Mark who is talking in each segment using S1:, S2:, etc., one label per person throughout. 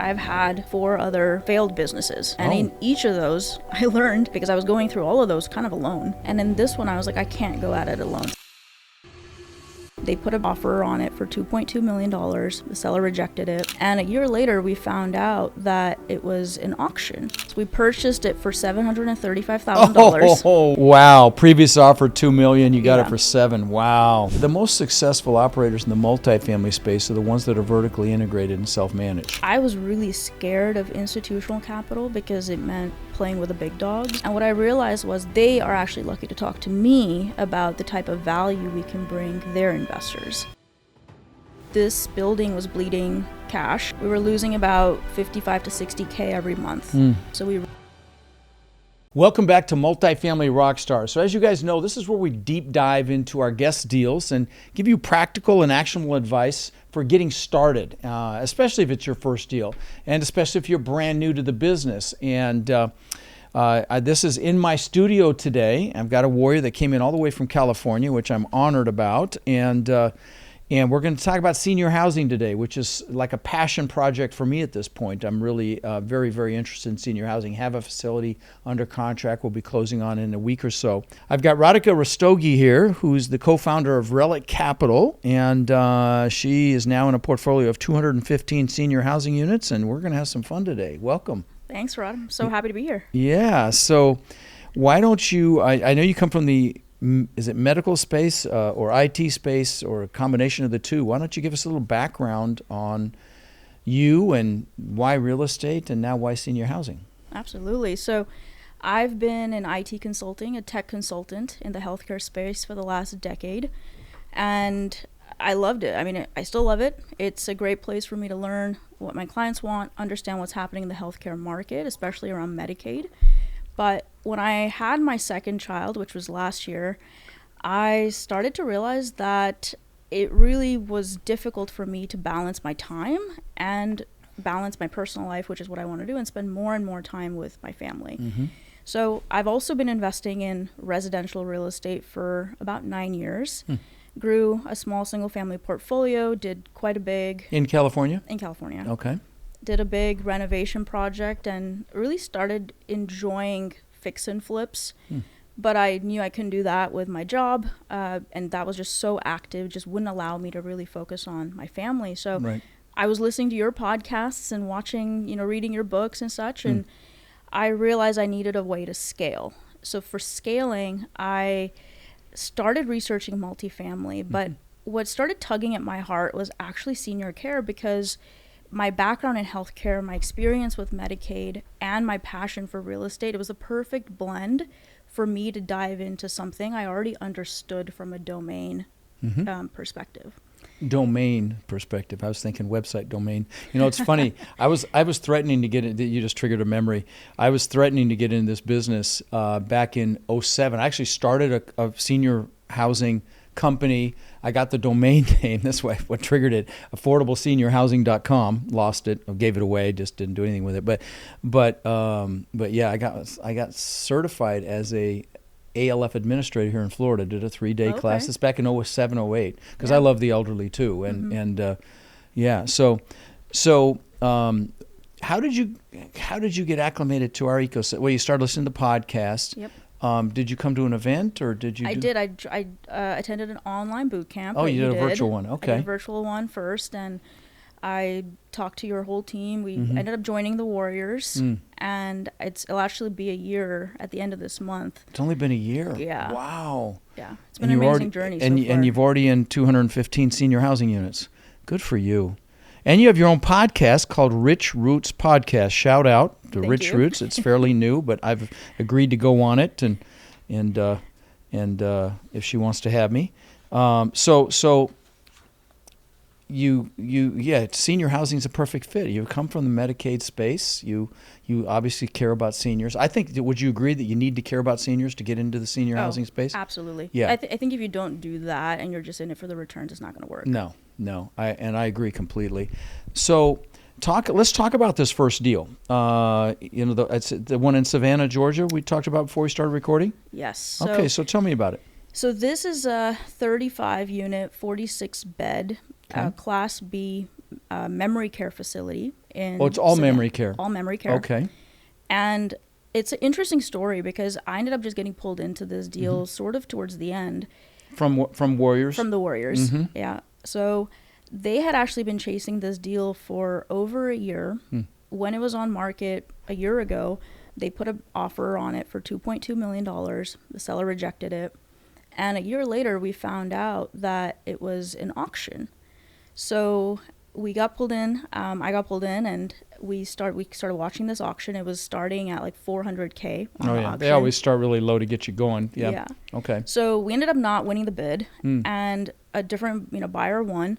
S1: I've had 4 other failed businesses. And in each of those, I learned, because I was going through all of those kind of alone. And in this one, I was like, I can't go at it alone. They put an offer on it for $2.2 million. The seller rejected it. And a year later, we found out that it was an auction. So we purchased it for $735,000.
S2: Oh, wow. Previous offer, $2 million. You got it for $7. Wow. The most successful operators in the multifamily space are the ones that are vertically integrated and self-managed.
S1: I was really scared of institutional capital because it meant playing with the big dogs. And what I realized was they are actually lucky to talk to me about the type of value we can bring their investors. This building was bleeding cash. We were losing about 55 to 60K every month.
S2: Welcome back to Multifamily Rockstars. So as you guys know, this is where we deep dive into our guest deals and give you practical and actionable advice for getting started, especially if it's your first deal, and especially if you're brand new to the business. And this is in my studio today. I've got a warrior that came in all the way from California, which I'm honored about. And we're going to talk about senior housing today, which is like a passion project for me at this point. I'm really very, very interested in senior housing. Have a facility under contract we'll be closing on in a week or so. I've got Radhika Rastogi here, who's the co-founder of Relik Capital, and she is now in a portfolio of 215 senior housing units, and we're going to have some fun today. Welcome.
S1: Thanks, Rod. I'm so happy to be here.
S2: Yeah, so why don't you, I know you come from the is it medical space or IT space or a combination of the two? Why don't you give us a little background on you and why real estate and now why senior housing?
S1: Absolutely. So I've been in IT consulting, a tech consultant in the healthcare space for the last decade, and I loved it. I mean, I still love it. It's a great place for me to learn what my clients want, understand what's happening in the healthcare market, especially around Medicaid. But when I had my second child, which was last year, I started to realize that it really was difficult for me to balance my time and balance my personal life, which is what I want to do, and spend more and more time with my family. Mm-hmm. So I've also been investing in residential real estate for about 9 years. Grew a small single-family portfolio, did quite a big...
S2: In California?
S1: In California.
S2: Okay.
S1: Did a big renovation project and really started enjoying fix and flips. But I knew I couldn't do that with my job, and that was just so active, just wouldn't allow me to really focus on my family. So I was listening to your podcasts and watching, reading your books and such, and I realized I needed a way to scale. So for scaling, I started researching multifamily, but what started tugging at my heart was actually senior care, because my background in healthcare, my experience with Medicaid, and my passion for real estate, it was a perfect blend for me to dive into something I already understood from a domain perspective.
S2: Domain perspective. I was thinking website domain. It's funny. I was threatening to get it. You just triggered a memory. I was threatening to get into this business back in 2007. I actually started a senior housing company. I got the domain name. That's what triggered it. AffordableSeniorHousing.com. Lost it. Or gave it away. Just didn't do anything with it. But yeah, I got certified as a ALF administrator here in Florida. Did a 3-day class. This back in 2007, 2008. Because I love the elderly too. And yeah. So how did you get acclimated to our ecosystem? Well, you started listening to podcasts.
S1: Yep.
S2: Did you come to an event, or did you?
S1: I did. I attended an online boot camp.
S2: Oh, you did a virtual one. Okay.
S1: I did a virtual one first, and I talked to your whole team. We ended up joining the Warriors, and it'll actually be a year at the end of this month.
S2: It's only been a year.
S1: Yeah.
S2: Wow.
S1: Yeah, it's been an amazing journey so far.
S2: And you've already in 215 senior housing units. Good for you. And you have your own podcast called Rich Roots Podcast. Shout out to Rich Roots. It's fairly new, but I've agreed to go on it, and if she wants to have me, so senior housing is a perfect fit. You come from the Medicaid space. You obviously care about seniors. I think. Would you agree that you need to care about seniors to get into the senior housing space?
S1: Absolutely.
S2: Yeah.
S1: I think if you don't do that and you're just in it for the returns, it's not going to work.
S2: No, I agree completely. So let's talk about this first deal. It's the one in Savannah, Georgia we talked about before we started recording?
S1: Yes.
S2: Okay, so tell me about it.
S1: So this is a 35 unit, 46 bed, Class B memory care facility in.
S2: Oh, it's all
S1: Savannah.
S2: memory care.
S1: All memory care.
S2: Okay.
S1: And it's an interesting story because I ended up just getting pulled into this deal sort of towards the end.
S2: From Warriors?
S1: From the Warriors,
S2: Mhm.
S1: yeah. So they had actually been chasing this deal for over a year. When it was on market a year ago, they put an offer on it for $2.2 million. The seller rejected it. And a year later, we found out that it was an auction. So we got pulled in. I got pulled in, and we started watching this auction. It was starting at like $400K on
S2: Oh
S1: the
S2: yeah,
S1: auction.
S2: they always start really low to get you going. Yeah.
S1: Yeah.
S2: Okay.
S1: So we ended up not winning the bid, and a different buyer won.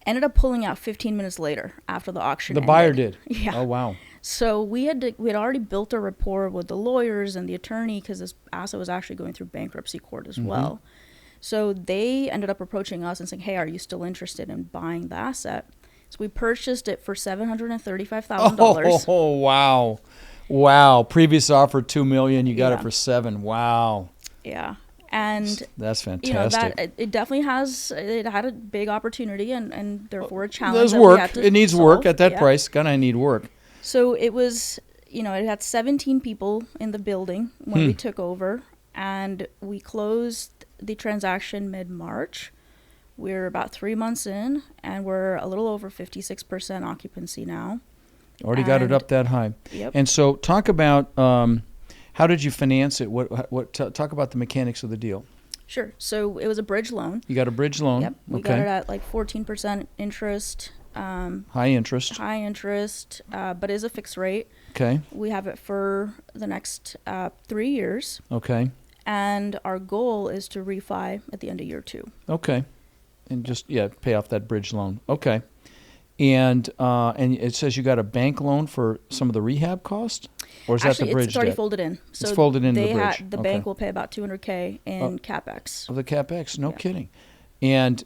S1: Ended up pulling out 15 minutes later after the auction.
S2: The
S1: ended.
S2: buyer did.
S1: Yeah.
S2: Oh wow.
S1: So we had already built a rapport with the lawyers and the attorney because this asset was actually going through bankruptcy court as well. So they ended up approaching us and saying, "Hey, are you still interested in buying the asset?" So we purchased it for $735,000.
S2: Oh wow, wow! Previous offer $2 million. You got it
S1: Yeah.
S2: for $7 million. Wow.
S1: Yeah, and
S2: That's fantastic.
S1: that it definitely had a big opportunity and therefore a challenge.
S2: There's
S1: that we
S2: work.
S1: had to
S2: It needs
S1: solve.
S2: work at that
S1: Yeah.
S2: price. Gonna need work.
S1: So it was, it had 17 people in the building when we took over, and we closed the transaction mid-March. We're about 3 months in, and we're a little over 56% occupancy now.
S2: Already got it
S1: And-
S2: up that high.
S1: Yep.
S2: And so, talk about how did you finance it? Talk about the mechanics of the deal.
S1: Sure. So it was a bridge loan.
S2: You got a bridge loan.
S1: Yep. We got it at like 14% interest.
S2: High interest.
S1: High interest, but is a fixed rate.
S2: Okay.
S1: We have it for the next 3 years,
S2: Okay.
S1: and our goal is to refi at the end of year 2.
S2: Okay. And just pay off that bridge loan. Okay. And it says you got a bank loan for some of the rehab cost, or is
S1: Actually,
S2: that the bridge
S1: it's already
S2: debt?
S1: folded in. So
S2: It's folded into the
S1: they
S2: bridge.
S1: The
S2: Okay.
S1: bank will pay about $200K in CapEx.
S2: Of the CapEx, no
S1: Yeah.
S2: kidding. And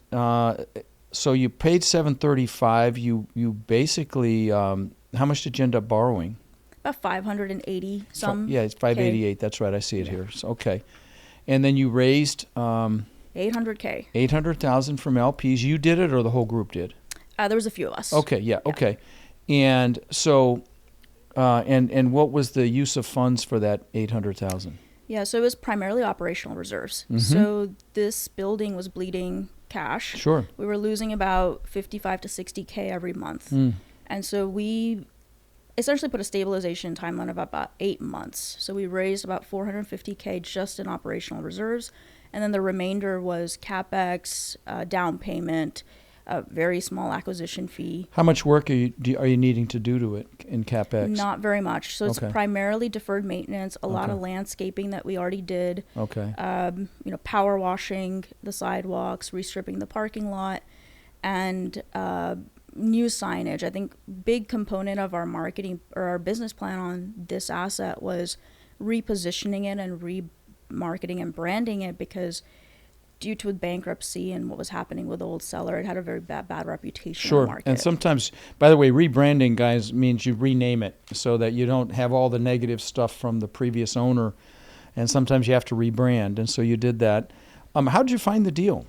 S2: so you paid $735. You basically how much did you end up borrowing?
S1: About 580 some.
S2: Yeah, it's 588. That's right. I see it here. So, okay. And then you raised
S1: 800K.
S2: 800,000 from LPs. You did it, or the whole group did?
S1: There was a few of us.
S2: Okay. Yeah. Okay. And so, and what was the use of funds for that 800,000?
S1: Yeah, so it was primarily operational reserves. So this building was bleeding cash.
S2: Sure.
S1: We were losing about 55 to 60K every month. And so we essentially put a stabilization timeline of about 8 months. So we raised about 450K just in operational reserves. And then the remainder was CapEx, down payment, a very small acquisition fee.
S2: How much work are you needing to do to it in CapEx?
S1: Not very much. So it's
S2: Okay.
S1: primarily deferred maintenance, a lot of landscaping that we already did.
S2: Okay.
S1: Power washing the sidewalks, restripping the parking lot, and new signage. I think big component of our marketing or our business plan on this asset was repositioning it and remarketing and branding it, because due to bankruptcy and what was happening with the old seller, it had a very bad reputation in the market.
S2: And sometimes, by the way, rebranding, guys, means you rename it so that you don't have all the negative stuff from the previous owner, and sometimes you have to rebrand, and so you did that. How did you find the deal?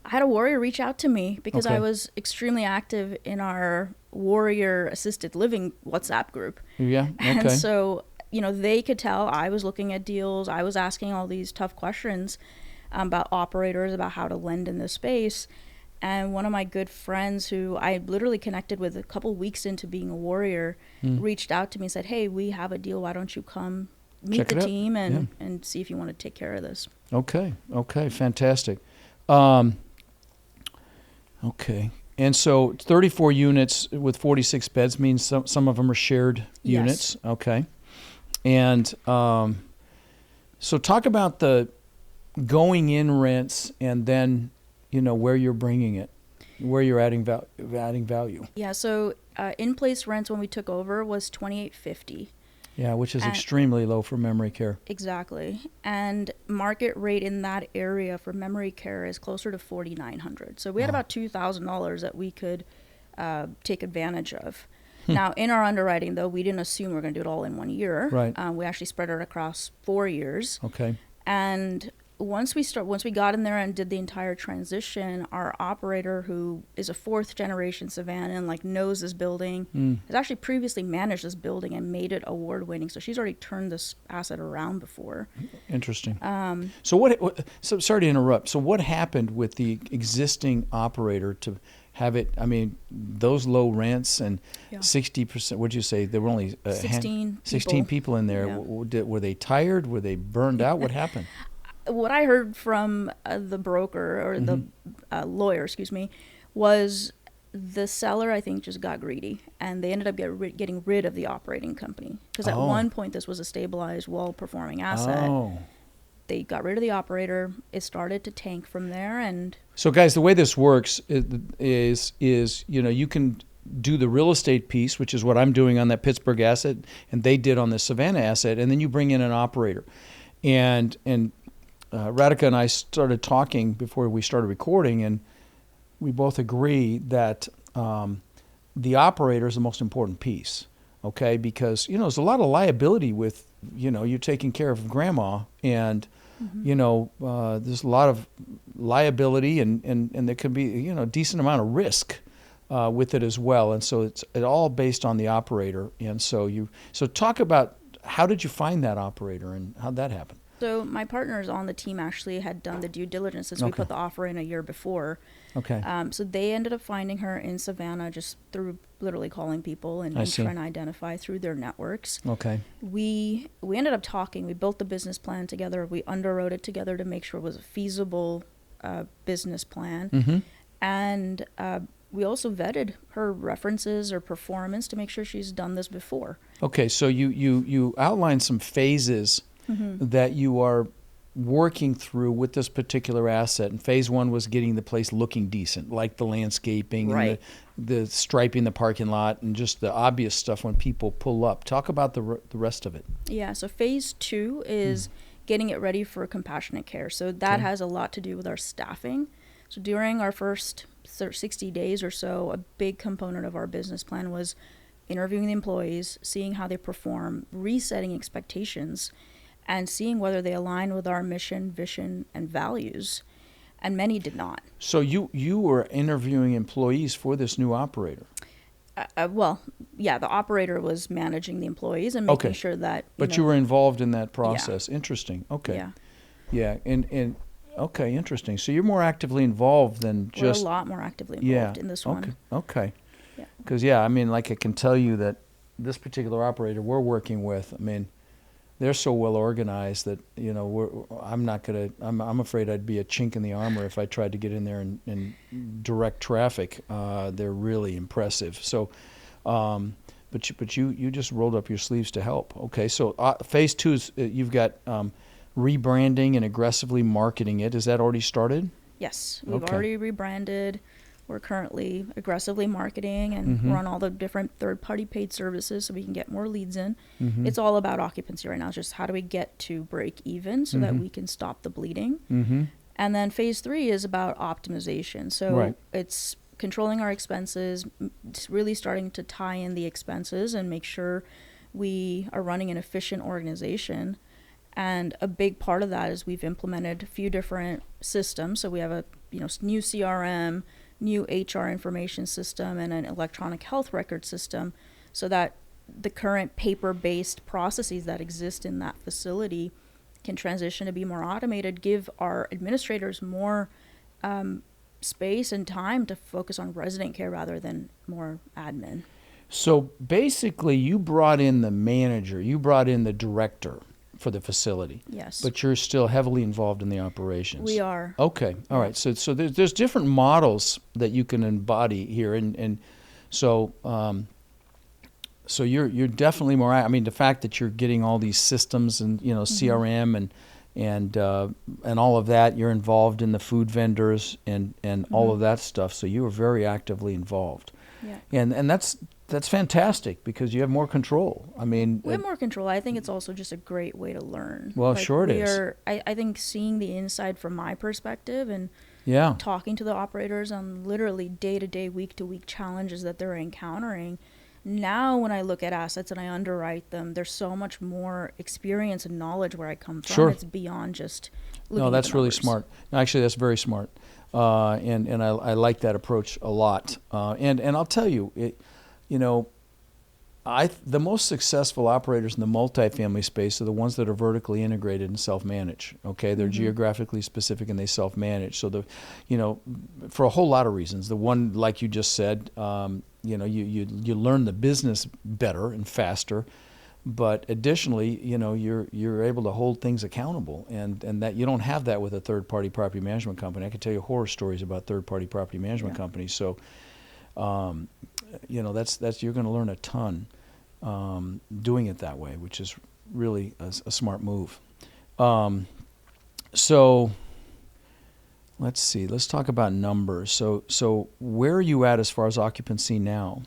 S1: I had a warrior reach out to me because
S2: Okay.
S1: I was extremely active in our warrior assisted living WhatsApp group.
S2: Yeah. Okay.
S1: And so, they could tell I was looking at deals. I was asking all these tough questions about operators, about how to lend in this space. And one of my good friends, who I literally connected with a couple weeks into being a warrior, reached out to me and said, "Hey, we have a deal. Why don't you come meet
S2: Check
S1: the
S2: it out."
S1: team and see if you want to take care of this?"
S2: Okay. Fantastic. Okay. And so 34 units with 46 beds means some of them are shared units.
S1: Yes.
S2: Okay. And so talk about the going in rents, and then where you're bringing it, where you're adding value.
S1: Yeah, so in place rents when we took over was $2,850.
S2: Yeah, which is
S1: And-
S2: extremely low for memory care.
S1: Exactly. And market rate in that area for memory care is closer to $4,900. So we had about $2,000 that we could take advantage of. Now, in our underwriting, though, we didn't assume we were going to do it all in 1 year.
S2: Right.
S1: We actually spread it across 4 years.
S2: Okay.
S1: And once we got in there and did the entire transition, our operator, who is a 4th generation Savannah and like knows this building, has actually previously managed this building and made it award winning. So she's already turned this asset around before.
S2: Interesting. So sorry to interrupt. So what happened with the existing operator to have it? I mean, those low rents and 60%. What'd you say? There were only 16 people in there.
S1: Yeah.
S2: Were they tired? Were they burned out? What happened?
S1: What I heard from the broker or the lawyer, was the seller, I think, just got greedy, and they ended up getting rid of the operating company. Because at one point, this was a stabilized, well-performing asset. Oh. They got rid of the operator. It started to tank from there. And
S2: so, guys, the way this works is you can do the real estate piece, which is what I'm doing on that Pittsburgh asset, and they did on the Savannah asset, and then you bring in an operator. And Radhika and I started talking before we started recording, and we both agree that the operator is the most important piece, okay? Because, there's a lot of liability with, you're taking care of grandma, and, there's a lot of liability, and there can be, a decent amount of risk with it as well. And so it's all based on the operator. And so talk about, how did you find that operator and how'd that happen?
S1: So my partners on the team actually had done the due diligence since we put the offer in a year before. Okay. So they ended up finding her in Savannah just through literally calling people and trying to identify through their networks. Okay. We ended up talking. We built the business plan together. We underwrote it together to make sure it was a feasible business plan. Mm-hmm. And we also vetted her references or performance to make sure she's done this before. Okay. So you outlined some phases that you are working through with this particular asset. And phase 1 was getting the place looking decent, like the landscaping, and the striping the parking lot, and just the obvious stuff when people pull up. Talk about the rest of it. Yeah, so phase 2 is getting it ready for compassionate care. So that has a lot to do with our staffing. So during our first 60 days or so, a big component of our business plan was interviewing the employees, seeing how they perform, resetting expectations, and seeing whether they align with our mission, vision, and values. And many did not. So you were interviewing employees for this new operator? The operator was managing the employees and making sure that... But you were involved in that process. Yeah. Interesting. Okay. Yeah. Yeah. And okay, interesting. So you're more actively involved than just... We're a lot more actively involved in this one. Okay. Because, I can tell you that this particular operator we're working with, they're so well organized that I'm afraid I'd be a chink in the armor if I tried to get in there and direct traffic. They're really impressive. So, but you just rolled up your sleeves to help. Okay, so phase 2 is you've got rebranding and aggressively marketing it. Is that already started? Yes, we've already rebranded. We're currently aggressively marketing and run all the different third-party paid services so we can get more leads in. Mm-hmm. It's all about occupancy right now. It's just how do we get to break even so that we can stop the bleeding. Mm-hmm. And then phase 3 is about optimization. So it's controlling our expenses, really starting to tie in the expenses and make sure we are running an efficient organization. And a big part of that is we've implemented a few different systems. So we have a new CRM, new HR information system, and an electronic health record system, so that the current paper-based processes that exist in that facility can transition to be more automated, give our administrators more space and time to focus on resident care rather than more admin. So basically, you brought in the manager, you brought in the director for the facility. Yes. But you're still heavily involved in the operations. We are. Okay. All right. So there's different models that you can embody here, and so you're definitely more. The fact that you're getting all these systems and CRM and all of that, you're involved in the food vendors and all of that stuff. So you are very actively involved. Yeah. And that's fantastic because you have more control. We have more control. I think it's also just a great way to learn. Well, sure it is. I think seeing the inside from my perspective and talking to the operators on literally day-to-day, week-to-week challenges that they're encountering, Now when I look at assets and I underwrite them, there's so much more experience and knowledge where I come from.
S2: Sure.
S1: It's beyond just looking
S2: No,
S1: at the
S2: that's really
S1: numbers.
S2: smart. No, actually, that's very smart. And I like that approach a lot. And I'll tell you, the most successful operators in the multifamily space are the ones that are vertically integrated and self-manage. Okay, they're geographically specific and they self-manage. So for a whole lot of reasons. The one, like you just said, you learn the business better and faster. But additionally, you're able to hold things accountable, and that you don't have that with a third-party property management company. I can tell you horror stories about third-party property management companies. So, that's you're going to learn a ton doing it that way, which is really a smart move. So, let's see. Let's talk about numbers. So where are you at as far as occupancy now?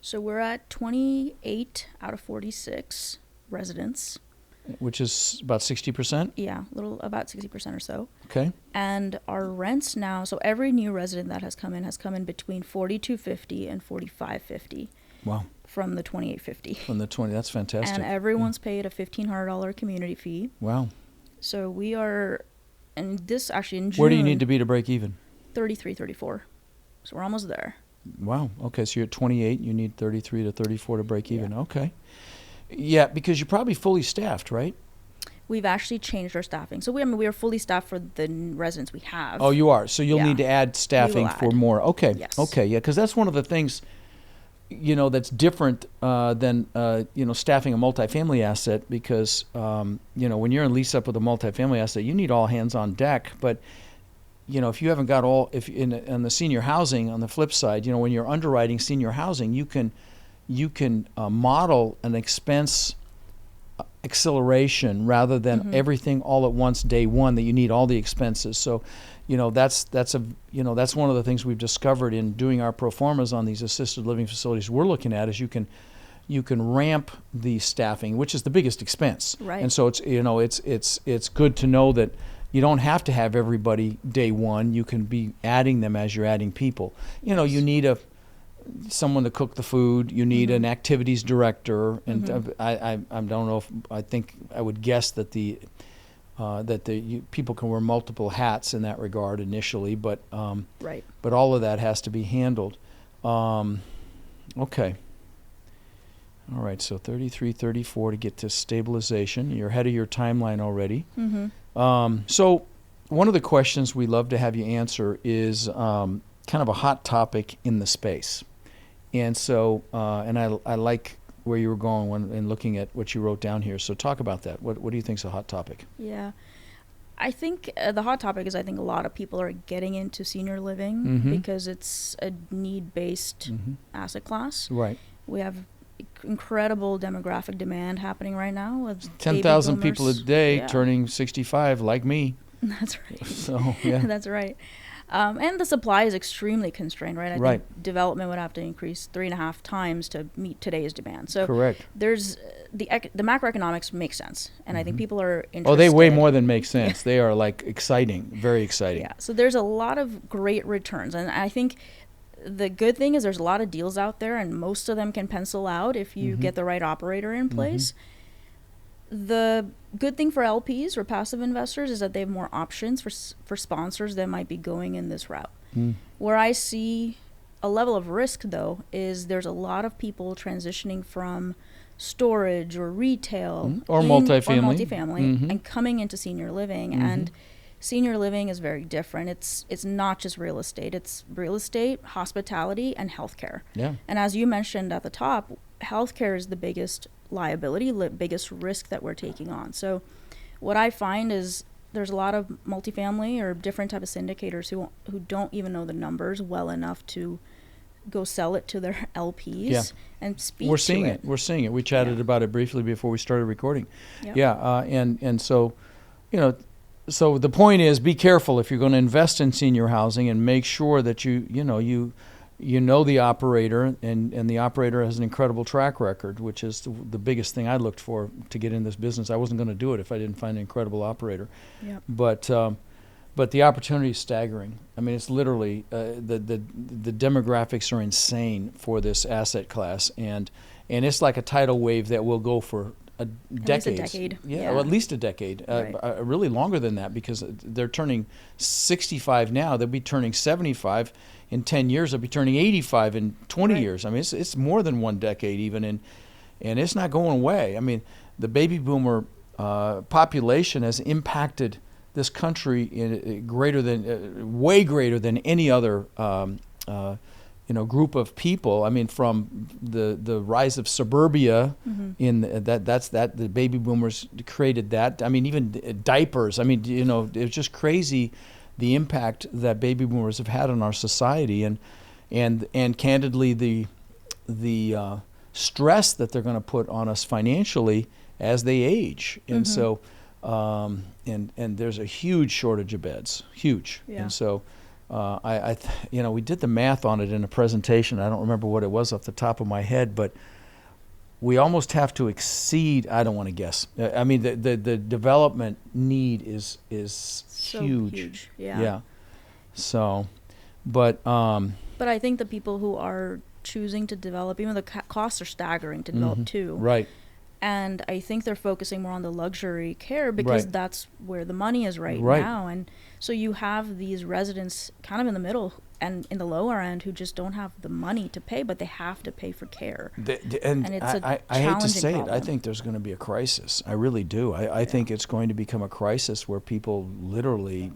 S1: So we're at 28 out of 46 residents.
S2: Which is about 60%?
S1: Yeah, about 60% or so.
S2: Okay.
S1: And our rents now, so every new resident that has come in between $4,250 and $4,550.
S2: Wow.
S1: From the $2,850.
S2: From the 20, that's fantastic.
S1: And everyone's paid a $1,500 community fee.
S2: Wow.
S1: So we are, and this actually in June.
S2: Where do you need to be to break even?
S1: 33, 34. So we're almost there.
S2: Wow. Okay, so you're at 28. You need 33 to 34 to break even.
S1: Yeah.
S2: Okay. Yeah, because you're probably fully staffed, right?
S1: We've actually changed our staffing. So we are fully staffed for the residents we have.
S2: Oh, you are. So you'll need to add staffing for more. Okay.
S1: Yes.
S2: Okay. Yeah, because that's one of the things, that's different than staffing a multifamily asset. Because when you're in lease up with a multifamily asset, you need all hands on deck. But if you haven't got on the senior housing, on the flip side, when you're underwriting senior housing, you can model an expense acceleration rather than everything all at once day one, that you need all the expenses. So, that's one of the things we've discovered in doing our pro formas on these assisted living facilities we're looking at, is you can ramp the staffing, which is the biggest expense.
S1: Right.
S2: And so it's good to know that you don't have to have everybody day one. You can be adding them as you're adding people. You need someone to cook the food. You need an activities director, and I don't know if I think I would guess that the people can wear multiple hats in that regard initially, but
S1: right.
S2: But all of that has to be handled. Okay. All right, so 33, 34 to get to stabilization. You're ahead of your timeline already. So one of the questions we love to have you answer is kind of a hot topic in the space. And so, and I like where you were going in looking at what you wrote down here. So talk about that. What do you think is a hot topic?
S1: Yeah. I think the hot topic is, I think a lot of people are getting into senior living because it's a need-based asset class.
S2: Right.
S1: We have incredible demographic demand happening right now with
S2: 10,000 people a day turning 65 like me.
S1: That's right.
S2: So, yeah.
S1: That's right. And the supply is extremely constrained, right? I think development would have to increase 3.5 times to meet today's demand. So
S2: correct.
S1: There's the macroeconomics makes sense, and I think people are interested.
S2: Oh, they way more than make sense. They are like exciting, very exciting.
S1: Yeah. So there's a lot of great returns, and I think the good thing is there's a lot of deals out there, and most of them can pencil out if you get the right operator in place. The good thing for LPs or passive investors is that they have more options for sponsors that might be going in this route. Where I see a level of risk, though, is there's a lot of people transitioning from storage or retail
S2: or multifamily
S1: and coming into senior living. And senior living is very different. It's not just real estate. It's real estate, hospitality, and healthcare.
S2: Yeah.
S1: And as you mentioned at the top, healthcare is the biggest liability, biggest risk that we're taking on. So what I find is there's a lot of multifamily or different type of syndicators who don't even know the numbers well enough to go sell it to their LPs and speak
S2: We're seeing
S1: to
S2: it. We're seeing it. We chatted about it briefly before we started recording.
S1: Yep.
S2: Yeah, and so, so the point is, be careful if you're going to invest in senior housing, and make sure that you know the operator, and the operator has an incredible track record, which is the biggest thing I looked for to get in this business. I wasn't going to do it if I didn't find an incredible operator.
S1: Yep.
S2: But but the opportunity is staggering. I mean, it's literally the demographics are insane for this asset class, and it's like a tidal wave that will go for decades.
S1: At least a decade.
S2: Yeah, well, at least a decade.
S1: Right.
S2: Really longer than that, because they're turning 65 now. They'll be turning 75 in 10 years. They'll be turning 85 in 20
S1: Right.
S2: years. I mean, it's more than one decade even, and it's not going away. I mean, the baby boomer population has impacted this country in way greater than any other group of people. I mean, from the rise of suburbia, the baby boomers created that. I mean, even diapers. I mean, it's just crazy the impact that baby boomers have had on our society, and candidly the stress that they're going to put on us financially as they age. And so and there's a huge shortage of beds, huge.
S1: Yeah.
S2: And so we did the math on it in a presentation. I don't remember what it was off the top of my head, but we almost have to exceed, I don't want to guess. I mean, the development need is
S1: So
S2: huge.
S1: Yeah.
S2: Yeah. So, but
S1: I think the people who are choosing to develop, even the costs are staggering to develop too.
S2: Right.
S1: And I think they're focusing more on the luxury care because
S2: Right.
S1: that's where the money is right
S2: Right.
S1: now. And so you have these residents kind of in the middle and in the lower end who just don't have the money to pay, but they have to pay for care.
S2: And
S1: it's
S2: I
S1: a
S2: hate to say
S1: challenging
S2: it, I think there's going to be a crisis. I really do. I think it's going to become a crisis where people literally,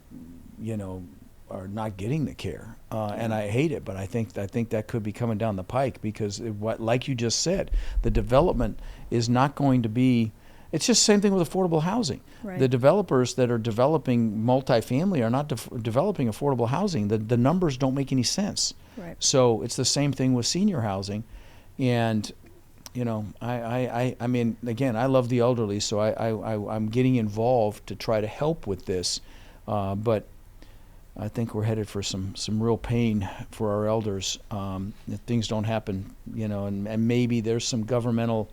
S2: are not getting the care, and I hate it. But I think that could be coming down the pike because, like you just said, the development is not going to be. It's just the same thing with affordable housing.
S1: Right.
S2: The developers that are developing multifamily are not developing affordable housing. The numbers don't make any sense.
S1: Right.
S2: So it's the same thing with senior housing, and I mean, again, I love the elderly, so I'm getting involved to try to help with this, but I think we're headed for some real pain for our elders if things don't happen, and maybe there's some governmental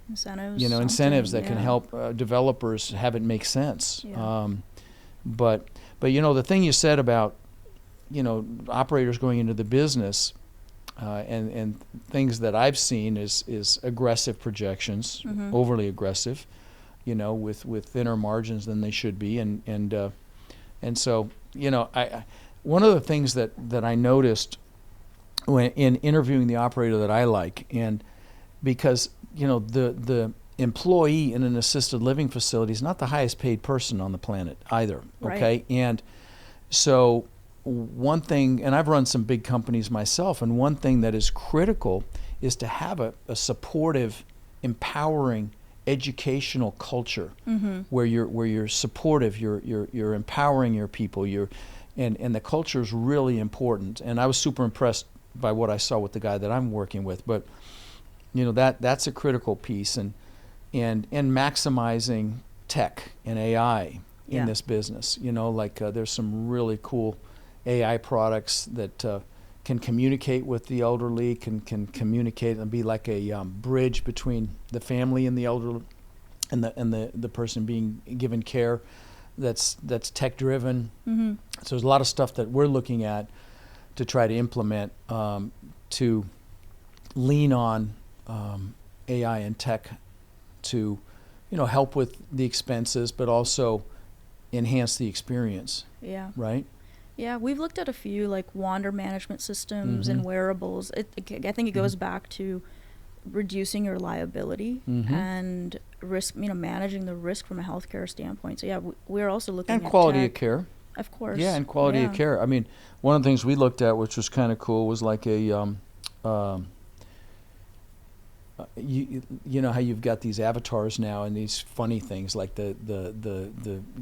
S2: incentives that can help developers have it make sense.
S1: Yeah.
S2: But the thing you said about operators going into the business and things that I've seen is aggressive projections, overly aggressive, with thinner margins than they should be, and so one of the things that I noticed when in interviewing the operator that I like, and because the employee in an assisted living facility is not the highest paid person on the planet either. Okay,
S1: Right.
S2: and so one thing, and I've run some big companies myself, and one thing that is critical is to have a supportive, empowering educational culture where you're supportive, you're empowering your people, and the culture is really important. And I was super impressed by what I saw with the guy that I'm working with, but that's a critical piece, and maximizing tech and AI in this business. There's some really cool AI products that can communicate with the elderly, can communicate and be like a bridge between the family and the elderly and the person being given care. That's tech driven. So there's a lot of stuff that we're looking at to try to implement to lean on AI and tech to help with the expenses, but also enhance the experience.
S1: Yeah.
S2: Right?
S1: Yeah, we've looked at a few like wander management systems and wearables. I think it goes back to reducing your liability and risk, managing the risk from a healthcare standpoint. So yeah, we're also looking at
S2: quality
S1: tech.
S2: of care.
S1: Of course.
S2: Yeah, and quality of care. I mean, one of the things we looked at, which was kind of cool, was like a you know how you've got these avatars now and these funny things like the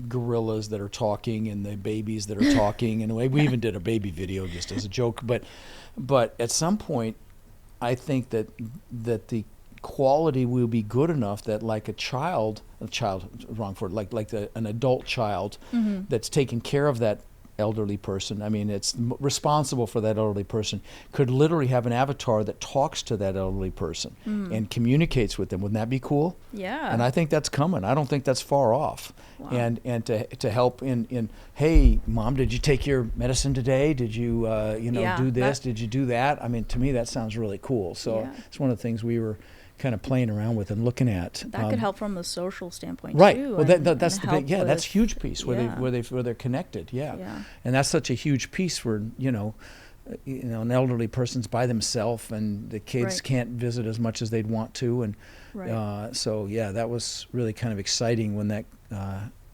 S2: gorillas that are talking and the babies that are talking, and we even did a baby video just as a joke, but at some point I think that the quality will be good enough that like an adult child that's taking care of that elderly person, I mean, it's responsible for that elderly person, could literally have an avatar that talks to that elderly person and communicates with them. Wouldn't that be cool?
S1: Yeah.
S2: And I think that's coming. I don't think that's far off.
S1: Wow.
S2: And to help in, hey, Mom, did you take your medicine today? Did you do this? Did you do that? I mean, to me, that sounds really cool. So it's one of the things we were kind of playing around with and looking at.
S1: That could help from the social standpoint
S2: right.
S1: too.
S2: Well, that's the big, that's a huge piece where they're connected.
S1: Yeah.
S2: And that's such a huge piece where an elderly person's by themselves and the kids can't visit as much as they'd want to, and that was really kind of exciting when that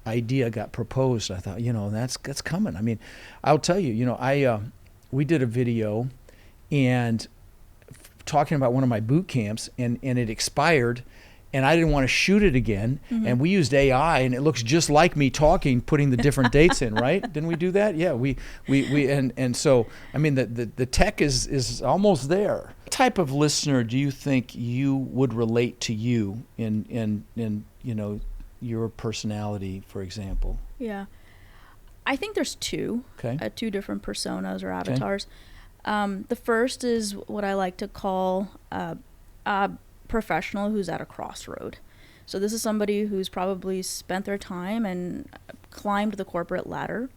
S2: idea got proposed. I thought, that's coming. I mean, I'll tell you, we did a video and talking about one of my boot camps, and it expired, and I didn't want to shoot it again. And we used AI, and it looks just like me talking, putting the different dates in, right? Didn't we do that? Yeah, we so I mean the tech is almost there. What type of listener do you think you would relate to you in your personality, for example?
S1: Yeah, I think there's two different personas or avatars. The first is what I like to call a professional who's at a crossroad. So this is somebody who's probably spent their time and climbed the corporate ladder.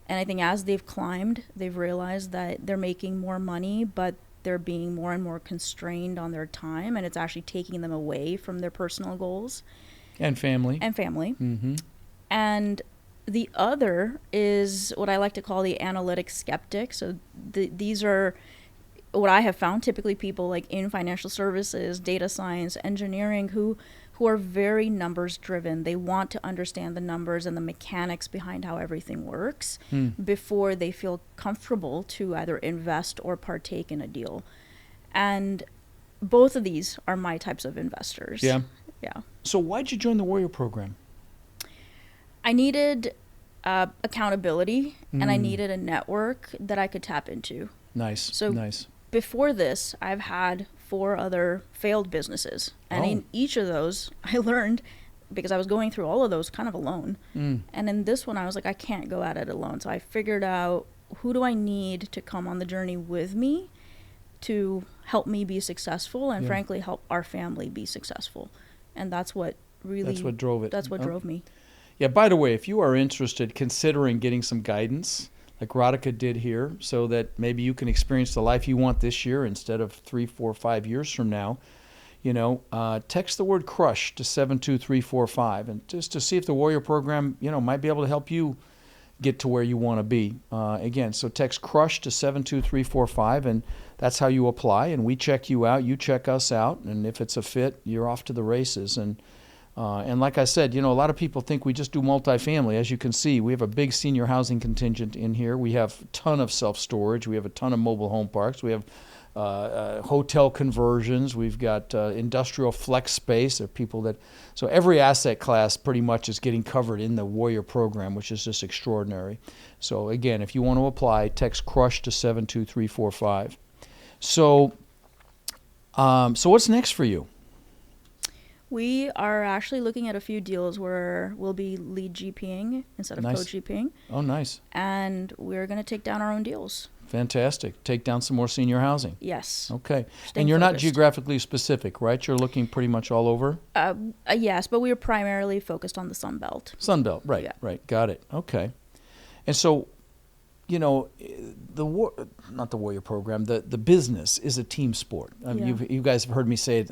S1: And I think as they've climbed, they've realized that they're making more money, but they're being more and more constrained on their time, and it's actually taking them away from their personal goals.
S2: And family.
S1: Mm-hmm. And the other is what I like to call the analytic skeptic. So these are what I have found, typically people like in financial services, data science, engineering, who are very numbers driven. They want to understand the numbers and the mechanics behind how everything works before they feel comfortable to either invest or partake in a deal. And both of these are my types of investors.
S2: Yeah.
S1: Yeah.
S2: So why'd you join the Warrior Program?
S1: I needed accountability, and I needed a network that I could tap into.
S2: Nice.
S1: Before this, I've had 4 other failed businesses. And in each of those, I learned, because I was going through all of those kind of alone. And in this one, I was like, I can't go at it alone. So I figured out, who do I need to come on the journey with me to help me be successful and frankly help our family be successful. And that's what drove it. That's what drove me.
S2: Yeah, by the way, if you are interested, considering getting some guidance like Radhika did here, so that maybe you can experience the life you want this year instead of 3, 4, 5 years from now, text the word crush to 72345, and just to see if the Warrior Program, might be able to help you get to where you want to be. Again, so text crush to 72345, and that's how you apply, and we check you out, you check us out, and if it's a fit, you're off to the races. And like I said, a lot of people think we just do multifamily. As you can see, we have a big senior housing contingent in here. We have a ton of self-storage. We have a ton of mobile home parks. We have hotel conversions. We've got industrial flex space. There are people so every asset class pretty much is getting covered in the Warrior Program, which is just extraordinary. So again, if you want to apply, text CRUSH to 72345. So what's next for you?
S1: We are actually looking at a few deals where we'll be lead GPing instead of co-GPing.
S2: Oh, nice.
S1: And we're going to take down our own deals.
S2: Fantastic. Take down some more senior housing.
S1: Yes.
S2: Okay. And you're not geographically specific, right? You're looking pretty much all over?
S1: Yes, but we are primarily focused on the Sun Belt.
S2: Sun Belt, right, right. Got it. Okay. And so, not the Warrior Program, the business is a team sport. You guys have heard me say it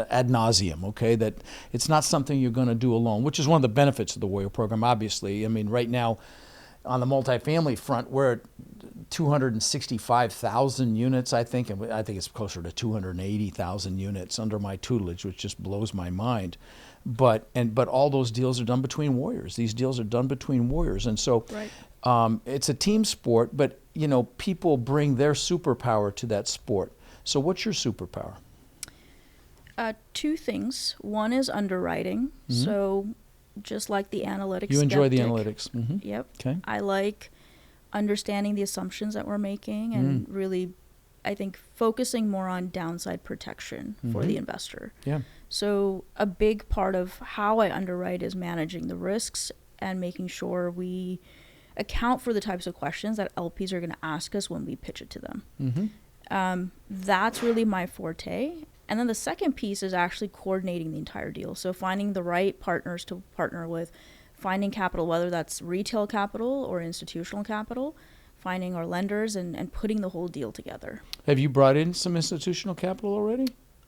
S2: ad nauseum, okay, that it's not something you're going to do alone, which is one of the benefits of the Warrior Program, obviously. I mean, right now, on the multifamily front, we're at 265,000 units, I think, and I think it's closer to 280,000 units under my tutelage, which just blows my mind. But all those deals are done between warriors. These deals are done between warriors, and so it's a team sport. But people bring their superpower to that sport. So what's your superpower?
S1: 2 things. One is underwriting. So just like the analytics,
S2: you enjoy the analytics.
S1: Yep.
S2: Okay.
S1: I like understanding the assumptions that we're making and really, I think, focusing more on downside protection for the investor.
S2: Yeah.
S1: So a big part of how I underwrite is managing the risks and making sure we account for the types of questions that LPs are going to ask us when we pitch it to them. That's really my forte. And then the second piece is actually coordinating the entire deal. So finding the right partners to partner with, finding capital, whether that's retail capital or institutional capital, finding our lenders and putting the whole deal together.
S2: Have you brought in some institutional capital already?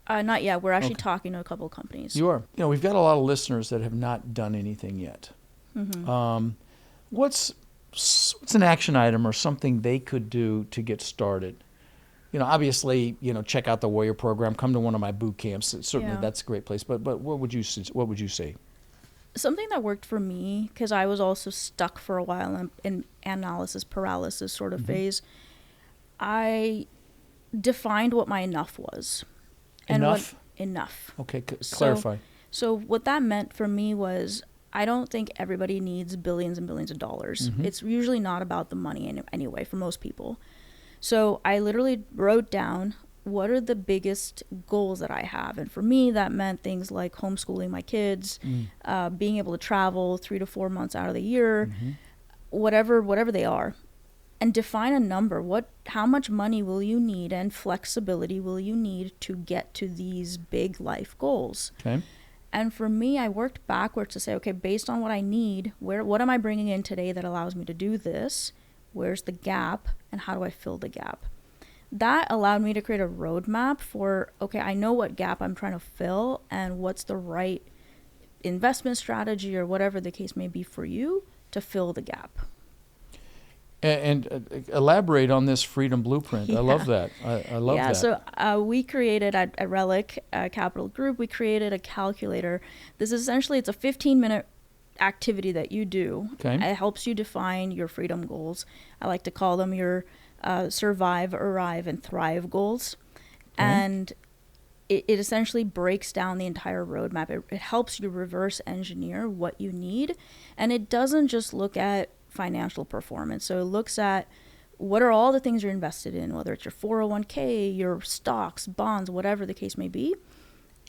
S1: Not yet. We're actually talking to a couple of companies.
S2: You are. We've got a lot of listeners that have not done anything yet. What's an action item or something they could do to get started? Obviously, check out the Warrior program. Come to one of my boot camps. Certainly, that's a great place. But what would you say?
S1: Something that worked for me, because I was also stuck for a while in analysis paralysis sort of phase. I defined what my enough was. Enough.
S2: Okay, clarify.
S1: So what that meant for me was, I don't think everybody needs billions and billions of dollars. It's usually not about the money anyway for most people. So I literally wrote down, what are the biggest goals that I have? And for me, that meant things like homeschooling my kids, being able to travel 3 to 4 months out of the year, whatever they are. And define a number. How much money will you need and flexibility will you need to get to these big life goals?
S2: Okay.
S1: And for me, I worked backwards to say, okay, based on what I need, what am I bringing in today that allows me to do this? Where's the gap? And how do I fill the gap? That allowed me to create a roadmap for, okay, I know what gap I'm trying to fill and what's the right investment strategy or whatever the case may be for you to fill the gap.
S2: And elaborate on this freedom blueprint. I love that. I love that.
S1: So we created at Relik Capital Group, we created a calculator. This is essentially, it's a 15-minute activity that you do.
S2: Okay.
S1: It helps you define your freedom goals. I like to call them your survive, arrive, and thrive goals. Okay. And it essentially breaks down the entire roadmap. It helps you reverse engineer what you need. And it doesn't just look at financial performance. So it looks at what are all the things you're invested in, whether it's your 401k, your stocks, bonds, whatever the case may be.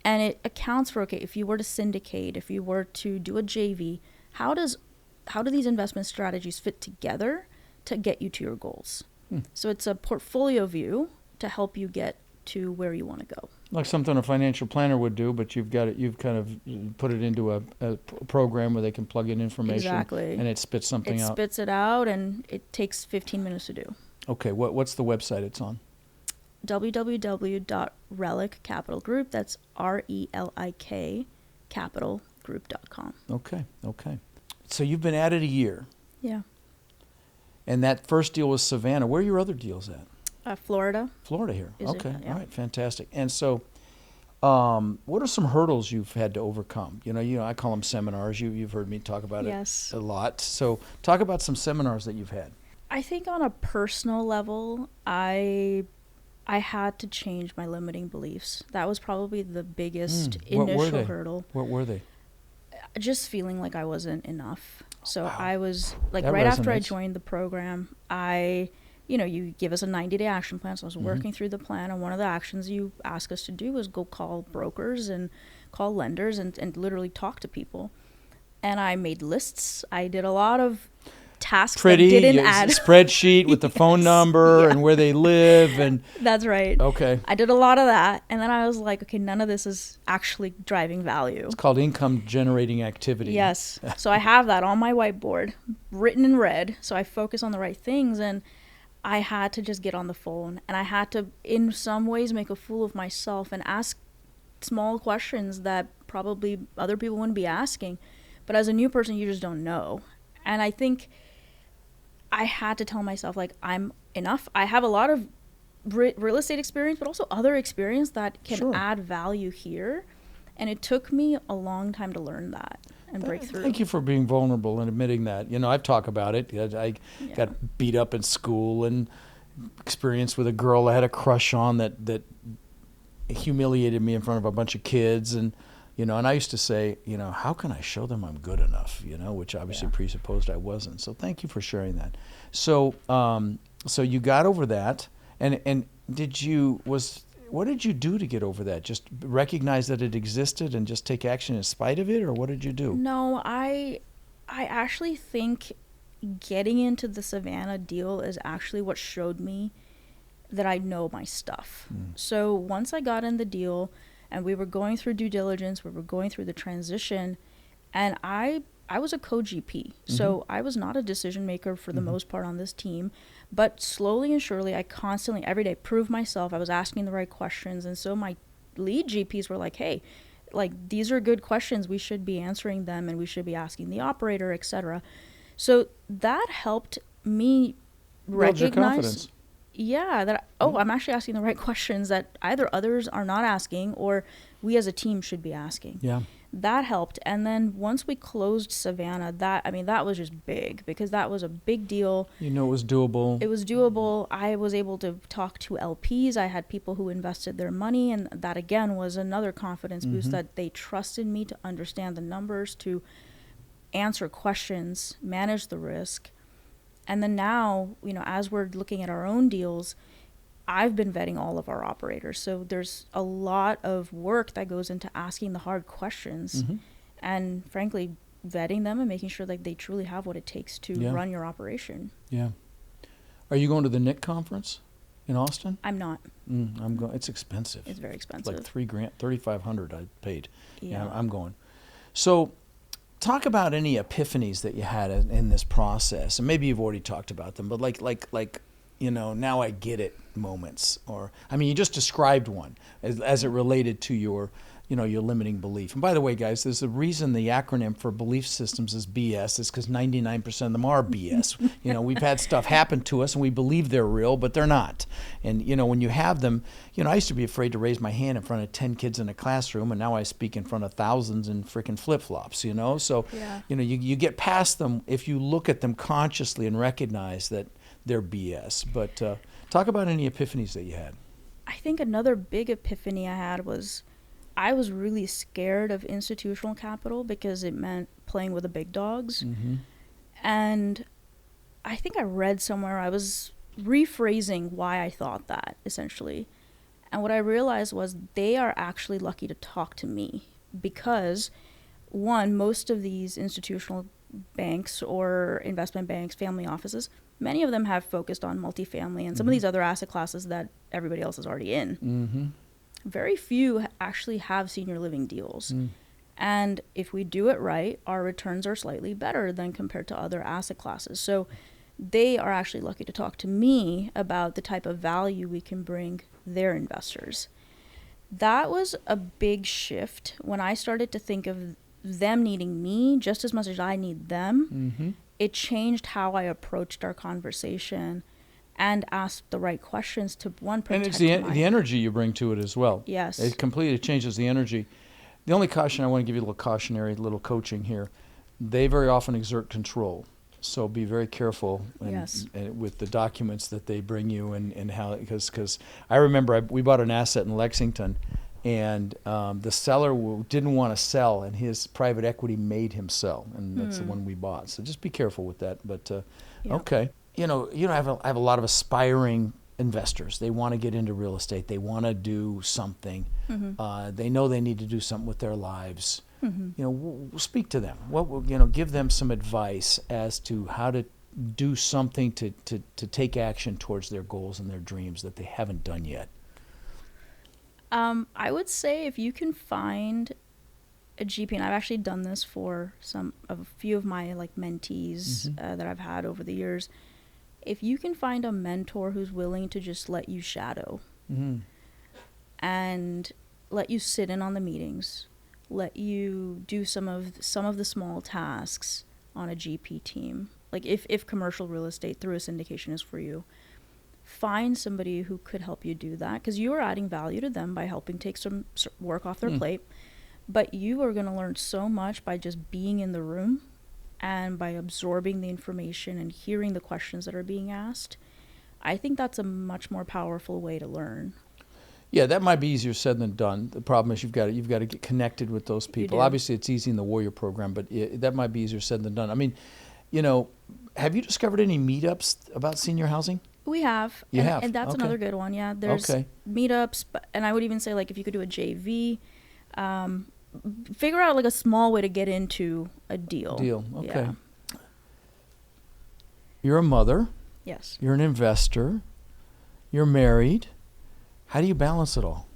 S1: And it accounts for, okay, if you were to syndicate, if you were to do a JV, how do these investment strategies fit together to get you to your goals? So it's a portfolio view to help you get to where you want to go.
S2: Like something a financial planner would do, but you've kind of put it into a program where they can plug in information.
S1: Exactly.
S2: And it spits something out.
S1: It spits it out, and it takes 15 minutes to do.
S2: Okay, what's the website it's on?
S1: www.relik Capital Group. That's RELIK capitalgroup.com.
S2: Okay. So you've been at it a year.
S1: Yeah.
S2: And that first deal was Savannah. Where are your other deals at?
S1: Florida.
S2: Florida here. Okay.
S1: Yeah.
S2: All right. Fantastic. And so, what are some hurdles you've had to overcome? I call them seminars. You've heard me talk about it a lot. So talk about some seminars that you've had.
S1: I think on a personal level, I had to change my limiting beliefs. That was probably the biggest initial hurdle.
S2: What were they?
S1: Just feeling like I wasn't enough. So wow. I was like,
S2: that
S1: right
S2: resonates.
S1: After I joined the program, you give us a 90-day action plan. So I was working through the plan, and one of the actions you ask us to do was go call brokers and call lenders and literally talk to people. And I made lists. I did a lot of tasks that didn't add.
S2: Spreadsheet with the phone number and where they live. And
S1: that's right.
S2: Okay.
S1: I did a lot of that. And then I was like, okay, none of this is actually driving value.
S2: It's called income generating activity.
S1: Yes. So I have that on my whiteboard, written in red. So I focus on the right things. And I had to just get on the phone, and I had to, in some ways, make a fool of myself and ask small questions that probably other people wouldn't be asking. But as a new person, you just don't know. And I think I had to tell myself, like, I'm enough. I have a lot of real estate experience, but also other experience that can add value here. And it took me a long time to learn that and break through.
S2: Thank you for being vulnerable and admitting that. I've talked about it. I got beat up in school and experience with a girl I had a crush on that humiliated me in front of a bunch of kids. And I used to say, how can I show them I'm good enough, which obviously presupposed I wasn't. So thank you for sharing that. So so you got over that. And what did you do to get over that? Just recognize that it existed and just take action in spite of it, or what did you do?
S1: No, I actually think getting into the Savannah deal is actually what showed me that I know my stuff. So once I got in the deal and we were going through due diligence, we were going through the transition, and I was a co-GP. So I was not a decision maker for the most part on this team, but slowly and surely I constantly, every day, proved myself. I was asking the right questions. And so my lead GPs were like, hey, like, these are good questions. We should be answering them, and we should be asking the operator, etc. So that helped me recognize, that, I'm actually asking the right questions that either others are not asking or we as a team should be asking.
S2: Yeah.
S1: That helped. And then once we closed Savannah, that was just big, because that was a big deal.
S2: You know, it was doable.
S1: It was doable. I was able to talk to LPs. I had people who invested their money, and that again was another confidence boost, that they trusted me to understand the numbers, to answer questions, manage the risk. And then now, as we're looking at our own deals, I've been vetting all of our operators. So there's a lot of work that goes into asking the hard questions and frankly vetting them and making sure that they truly have what it takes to run your operation.
S2: Yeah. Are you going to the NIC conference in Austin?
S1: I'm not.
S2: I'm going. It's expensive.
S1: It's very expensive.
S2: Like $3,000, $3,500 I paid.
S1: Yeah.
S2: I'm going. So talk about any epiphanies that you had in this process. And maybe you've already talked about them, but like now I get it moments. Or, I mean, you just described one as it related to your limiting belief. And by the way, guys, there's a reason the acronym for belief systems is BS. Is because 99% of them are BS. We've had stuff happen to us and we believe they're real, but they're not. And, when you have them, I used to be afraid to raise my hand in front of 10 kids in a classroom, and now I speak in front of thousands in freaking flip-flops, So, you get past them if you look at them consciously and recognize that they're BS. But talk about any epiphanies that you had.
S1: I think another big epiphany I had was I was really scared of institutional capital because it meant playing with the big dogs. And I think I read somewhere, I was rephrasing why I thought that, essentially. And what I realized was they are actually lucky to talk to me because, one, most of these institutional banks or investment banks, family offices, many of them have focused on multifamily and some of these other asset classes that everybody else is already in. Very few actually have senior living deals. And if we do it right, our returns are slightly better than compared to other asset classes. So they are actually lucky to talk to me about the type of value we can bring their investors. That was a big shift when I started to think of them needing me just as much as I need them. It changed how I approached our conversation and asked the right questions to, one, protect.
S2: And it's the energy you bring to it as well.
S1: Yes.
S2: It completely changes the energy. The only caution, I want to give you a little cautionary, little coaching here. They very often exert control. So be very careful and with the documents that they bring you and how, because I remember we bought an asset in Lexington, and the seller didn't want to sell, and his private equity made him sell, and that's the one we bought. So just be careful with that. But okay, I have a lot of aspiring investors. They want to get into real estate. They want to do something. They know they need to do something with their lives. Speak to them. Give them some advice as to how to do something to take action towards their goals and their dreams that they haven't done yet.
S1: I would say if you can find a GP, and I've actually done this for a few of my mentees that I've had over the years. If you can find a mentor who's willing to just let you shadow and let you sit in on the meetings, let you do some of the small tasks on a GP team, like if commercial real estate through a syndication is for you, find somebody who could help you do that, because you are adding value to them by helping take some work off their plate, but you are going to learn so much by just being in the room and by absorbing the information and hearing the questions that are being asked. I think that's a much more powerful way to learn.
S2: Yeah, that might be easier said than done. The problem is you've got to get connected with those people. Obviously, it's easy in the Warrior program, but that might be easier said than done. I mean, have you discovered any meetups about senior housing?
S1: We have. And that's another good one. Yeah, there's meetups, and I would even say if you could do a JV, figure out a small way to get into a deal.
S2: Okay. you're a mother,
S1: Yes.
S2: you're an investor, you're married. How do you balance it all?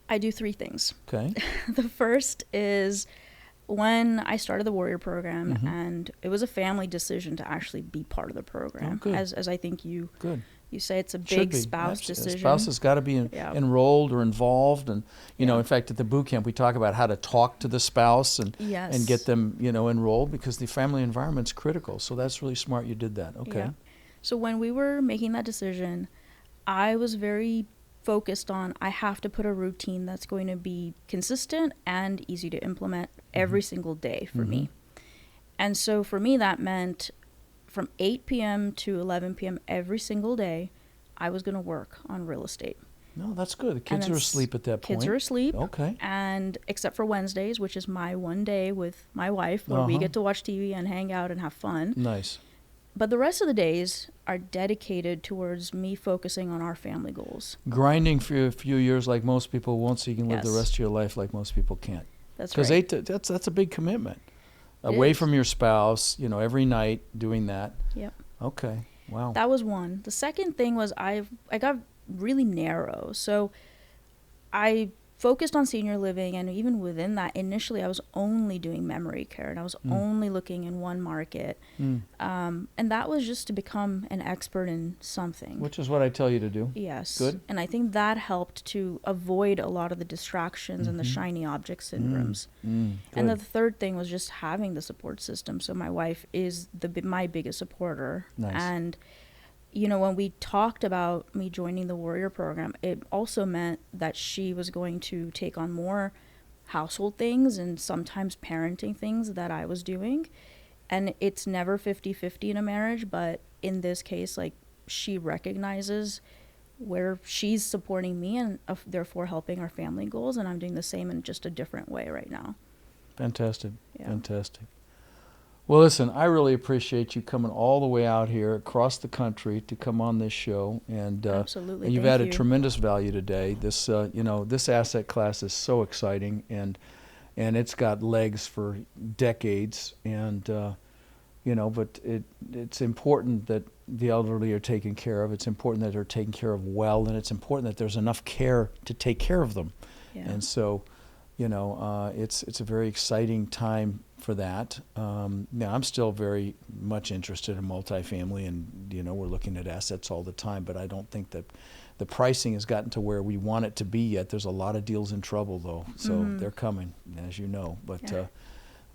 S1: I do 3 things.
S2: Okay.
S1: The first is when I started the Warrior program,
S2: Mhm.
S1: and it was a family decision to actually be part of the program.
S2: Oh, good.
S1: As I think you
S2: Good.
S1: say, it's a
S2: Should
S1: big
S2: be.
S1: spouse
S2: Absolutely.
S1: decision.
S2: A spouse has got to be
S1: Yeah.
S2: enrolled or involved, and
S1: Yeah.
S2: in fact, at the boot camp, we talk about how to talk to the spouse and
S1: Yes.
S2: get them, enrolled, because the family environment's critical. So that's really smart. You did that. Okay.
S1: Yeah. So when we were making that decision, I was very focused on, I have to put a routine that's going to be consistent and easy to implement every single day for me. And so for me, that meant from 8 p.m. to 11 p.m. every single day, I was going to work on real estate.
S2: No, that's good. The kids
S1: then
S2: are asleep at that point.
S1: Kids are asleep.
S2: Okay.
S1: And except for Wednesdays, which is my one day with my wife, where we get to watch TV and hang out and have fun.
S2: Nice.
S1: But the rest of the days are dedicated towards me focusing on our family goals.
S2: Grinding for a few years like most people won't, so you can live the
S1: Yes.
S2: rest of your life like most people can't.
S1: That's right.
S2: Because that's a big commitment.
S1: It
S2: Away
S1: is.
S2: from your spouse, every night doing that.
S1: Yep.
S2: Okay. Wow.
S1: That was one. The second thing was I got really narrow. So I focused on senior living, and even within that, initially I was only doing memory care, and I was only looking in one market. And that was just to become an expert in something.
S2: Which is what I tell you to do.
S1: Yes.
S2: Good.
S1: And I think that helped to avoid a lot of the distractions and the shiny object syndromes. And
S2: Good.
S1: the third thing was just having the support system. So my wife is my biggest supporter.
S2: Nice.
S1: And when we talked about me joining the Warrior program, it also meant that she was going to take on more household things and sometimes parenting things that I was doing. And it's never 50-50 in a marriage, but in this case, she recognizes where she's supporting me and therefore helping our family goals, and I'm doing the same in just a different way right now.
S2: Fantastic.
S1: Yeah.
S2: Fantastic. Well, listen, I really appreciate you coming all the way out here across the country to come on this show, and
S1: Absolutely.
S2: and you've
S1: Thank
S2: added
S1: you.
S2: tremendous value today. This this asset class is so exciting, and it's got legs for decades, and but it's important that the elderly are taken care of. It's important that they're taken care of well, and it's important that there's enough care to take care of them.
S1: Yeah.
S2: And so, it's a very exciting time for that. Now, I'm still very much interested in multifamily, and we're looking at assets all the time. But I don't think that the pricing has gotten to where we want it to be yet. There's a lot of deals in trouble, though, so they're coming, as you know. But
S1: Yeah.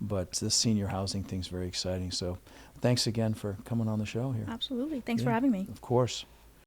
S2: But this senior housing thing's very exciting. So, thanks again for coming on the show here.
S1: Absolutely. Thanks
S2: Yeah.
S1: for having me.
S2: Of course.